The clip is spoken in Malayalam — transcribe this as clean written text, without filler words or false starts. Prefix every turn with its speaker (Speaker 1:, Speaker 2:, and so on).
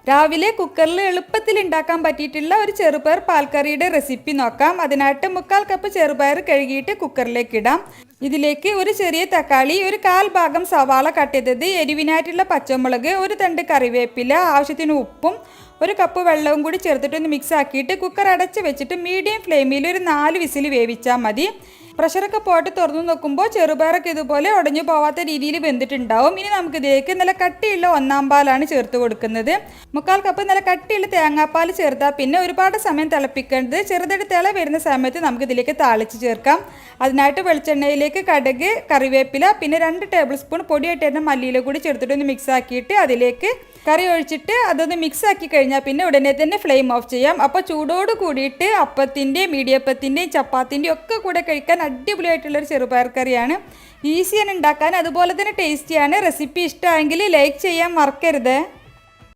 Speaker 1: രാവിലെ കുക്കറിൽ എളുപ്പത്തിൽ ഉണ്ടാക്കാൻ പറ്റിയിട്ടുള്ള ഒരു ചെറുപയർ പാൽക്കറിയുടെ റെസിപ്പി നോക്കാം. അതിനായിട്ട് 1/4 കപ്പ് ചെറുപയർ കഴുകിയിട്ട് കുക്കറിലേക്ക് ഇടാം. ഇതിലേക്ക് ഒരു ചെറിയ തക്കാളി, ഒരു 1/4 ഭാഗം സവാള കട്ട് ചെയ്തത്, എരിവിനായിട്ടുള്ള പച്ചമുളക്, ഒരു തണ്ട് കറിവേപ്പില, ആവശ്യത്തിന് ഉപ്പും ഒരു കപ്പ് വെള്ളവും കൂടി ചേർത്തിട്ടൊന്ന് മിക്സ് ആക്കിയിട്ട് കുക്കർ അടച്ച് വെച്ചിട്ട് മീഡിയം ഫ്ലെയിമിൽ ഒരു 4 വിസിൽ വേവിച്ചാൽ മതി. പ്രഷറൊക്കെ പോയിട്ട് തുറന്നു നോക്കുമ്പോൾ ചെറുപയറൊക്കെ ഇതുപോലെ ഉടഞ്ഞു പോവാത്ത രീതിയിൽ വെന്തിട്ടുണ്ടാവും. ഇനി നമുക്കിതിലേക്ക് നല്ല കട്ടിയുള്ള 1/4 പാലാണ് ചേർത്ത് കൊടുക്കുന്നത്. 1/4 കപ്പ് നല്ല കട്ടിയുള്ള തേങ്ങാപ്പാൽ ചേർത്താൽ പിന്നെ ഒരുപാട് സമയം തിളപ്പിക്കേണ്ടത്. ചെറുതായിട്ട് തിള വരുന്ന സമയത്ത് നമുക്കിതിലേക്ക് താളിച്ച് ചേർക്കാം. അതിനായിട്ട് വെളിച്ചെണ്ണയിലേക്ക് കടുക്, കറിവേപ്പില, പിന്നെ 2 ടേബിൾ സ്പൂൺ പൊടിയായിട്ട് തന്നെ മല്ലിയില കൂടി ചേർത്തിട്ടൊന്ന് മിക്സ് ആക്കിയിട്ട് അതിലേക്ക് കറി ഒഴിച്ചിട്ട് അതൊന്ന് മിക്സ് ആക്കി കഴിഞ്ഞാൽ പിന്നെ ഉടനെ തന്നെ ഫ്ലെയിം ഓഫ് ചെയ്യാം. അപ്പോൾ ചൂടോട് കൂടിയിട്ട് അപ്പത്തിൻ്റെയും ഇടിയപ്പത്തിൻ്റെയും ചപ്പാത്തിൻ്റെയും ഒക്കെ കൂടെ കഴിക്കാൻ അടിപൊളിയായിട്ടുള്ളൊരു ചെറുപയർ കറിയാണ്. ഈസിയാണ് ഉണ്ടാക്കാൻ, അതുപോലെ തന്നെ ടേസ്റ്റിയാണ്. റെസിപ്പി ഇഷ്ടമായെങ്കിൽ ലൈക്ക് ചെയ്യാൻ മറക്കരുത്.